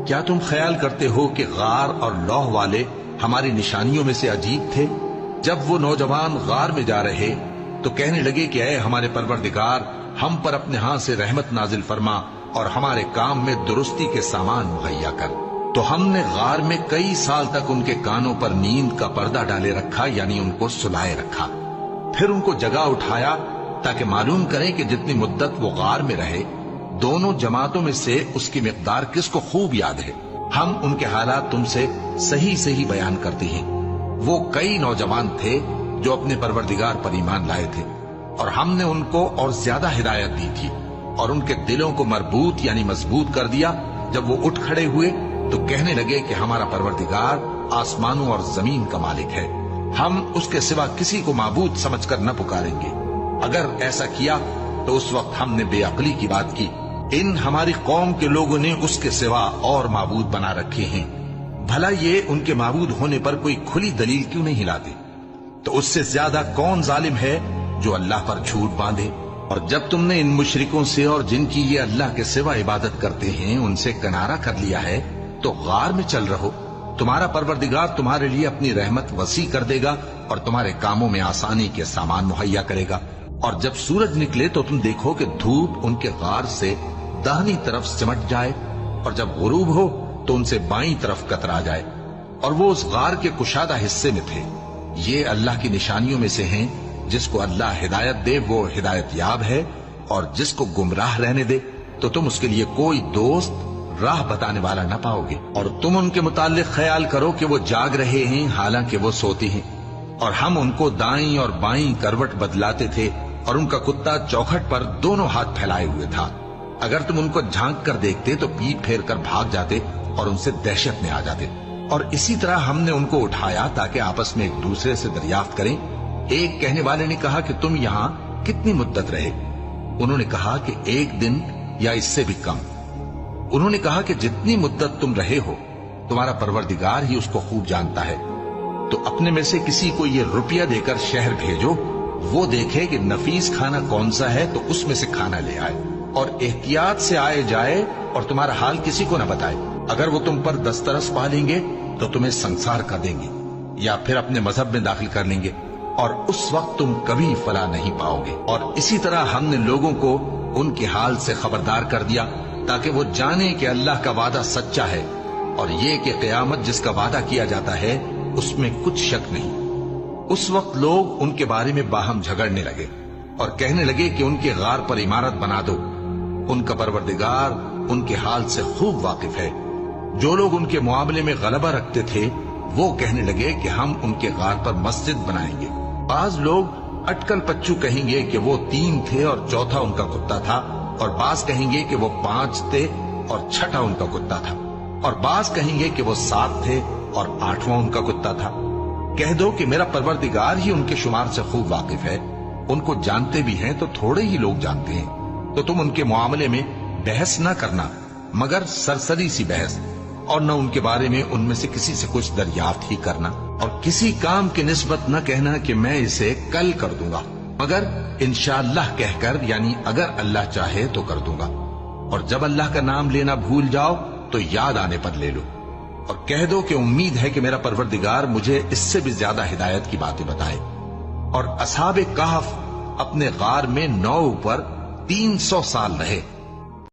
کیا تم خیال کرتے ہو کہ غار اور لوح والے ہماری نشانیوں میں سے عجیب تھے؟ جب وہ نوجوان غار میں جا رہے تو کہنے لگے کہ اے ہمارے پروردگار، ہم پر اپنے ہاں سے رحمت نازل فرما اور ہمارے کام میں درستی کے سامان مہیا کر۔ تو ہم نے غار میں کئی سال تک ان کے کانوں پر نیند کا پردہ ڈالے رکھا، یعنی ان کو سلائے رکھا۔ پھر ان کو جگا اٹھایا تاکہ معلوم کریں کہ جتنی مدت وہ غار میں رہے دونوں جماعتوں میں سے اس کی مقدار کس کو خوب یاد ہے۔ ہم ان کے حالات تم سے صحیح بیان کرتے ہیں۔ وہ کئی نوجوان تھے جو اپنے پروردگار پر ایمان لائے تھے، اور ہم نے ان کو اور زیادہ ہدایت دی تھی اور ان کے دلوں کو مربوط یعنی مضبوط کر دیا۔ جب وہ اٹھ کھڑے ہوئے تو کہنے لگے کہ ہمارا پروردگار آسمانوں اور زمین کا مالک ہے، ہم اس کے سوا کسی کو معبود سمجھ کر نہ پکاریں گے۔ اگر ایسا کیا تو اس وقت ہم نے بے عقلی کی بات کی۔ ان ہماری قوم کے لوگوں نے اس کے سوا اور معبود بنا رکھے ہیں، بھلا یہ ان کے معبود ہونے پر کوئی کھلی دلیل کیوں نہیں لاتے؟ تو اس سے زیادہ کون ظالم ہے جو اللہ پر جھوٹ باندھے؟ اور جب تم نے ان مشرکوں سے اور جن کی یہ اللہ کے سوا عبادت کرتے ہیں ان سے کنارہ کر لیا ہے تو غار میں چل رہو، تمہارا پروردگار تمہارے لیے اپنی رحمت وسیع کر دے گا اور تمہارے کاموں میں آسانی کے سامان مہیا کرے گا۔ اور جب سورج نکلے تو تم دیکھو کہ دھوپ ان کے غار سے داہنی طرف سمٹ جائے، اور جب غروب ہو تو ان سے بائیں طرف کترا جائے، اور وہ اس غار کے کشادہ حصے میں تھے۔ یہ اللہ کی نشانیوں میں سے ہیں، جس کو اللہ ہدایت دے وہ ہدایت یاب ہے، اور جس کو گمراہ رہنے دے تو تم اس کے لیے کوئی دوست راہ بتانے والا نہ پاؤ گے۔ اور تم ان کے متعلق خیال کرو کہ وہ جاگ رہے ہیں حالانکہ وہ سوتے ہیں، اور ہم ان کو دائیں اور بائیں کروٹ بدلاتے تھے، اور ان کا کتا چوکھٹ پر دونوں ہاتھ پھیلائے ہوئے تھا۔ اگر تم ان کو جھانک کر دیکھتے تو پیٹ پھیر کر بھاگ جاتے اور ان سے دہشت میں آ جاتے۔ اور اسی طرح ہم نے ان کو اٹھایا تاکہ آپس میں ایک دوسرے سے دریافت کریں۔ ایک کہنے والے نے کہا کہ تم یہاں کتنی مدت رہے؟ انہوں نے کہا کہ 1 دن یا اس سے بھی کم۔ انہوں نے کہا کہ جتنی مدت تم رہے ہو تمہارا پروردگار ہی اس کو خوب جانتا ہے، تو اپنے میں سے کسی کو یہ روپیہ دے کر شہر بھیجو، وہ دیکھے کہ نفیس کھانا کون سا ہے تو اس میں سے کھانا لے آئے، اور احتیاط سے آئے جائے اور تمہارا حال کسی کو نہ بتائے۔ اگر وہ تم پر دسترس پا لیں گے تو تمہیں سنسار کر دیں گے یا پھر اپنے مذہب میں داخل کر لیں گے، اور اس وقت تم کبھی فلاح نہیں پاؤ گے۔ اور اسی طرح ہم نے لوگوں کو ان کے حال سے خبردار کر دیا تاکہ وہ جانیں کہ اللہ کا وعدہ سچا ہے، اور یہ کہ قیامت جس کا وعدہ کیا جاتا ہے اس میں کچھ شک نہیں۔ اس وقت لوگ ان کے بارے میں باہم جھگڑنے لگے اور کہنے لگے کہ ان کے غار پر عمارت بنا دو۔ ان کا پروردگار ان کے حال سے خوب واقف ہے۔ جو لوگ ان کے معاملے میں غلبہ رکھتے تھے وہ کہنے لگے کہ ہم ان کے غار پر مسجد بنائیں گے۔ بعض لوگ اٹکل پچو کہیں گے کہ وہ 3 تھے اور چوتھا ان کا کتا تھا، اور بعض کہیں گے کہ وہ 5 تھے اور چھٹا ان کا کتا تھا، اور بعض کہیں گے کہ وہ 7 تھے اور 8واں ان کا کتا تھا۔ کہہ دو کہ میرا پروردگار ہی ان کے شمار سے خوب واقف ہے، ان کو جانتے بھی ہیں تو تھوڑے ہی لوگ جانتے ہیں۔ تو تم ان کے معاملے میں بحث نہ کرنا مگر سرسری سی بحث، اور نہ ان کے بارے میں ان میں سے کسی سے کچھ دریافت ہی کرنا، اور کسی کام کی نسبت نہ کہنا کہ میں اسے کل کر دوں گا، مگر انشاءاللہ کہہ کر، یعنی اگر اللہ چاہے تو کر دوں گا۔ اور جب اللہ کا نام لینا بھول جاؤ تو یاد آنے پر لے لو، اور کہہ دو کہ امید ہے کہ میرا پروردگار مجھے اس سے بھی زیادہ ہدایت کی باتیں بتائے۔ اور اصحاب کہف اپنے غار میں 9 پر 300 سال رہے۔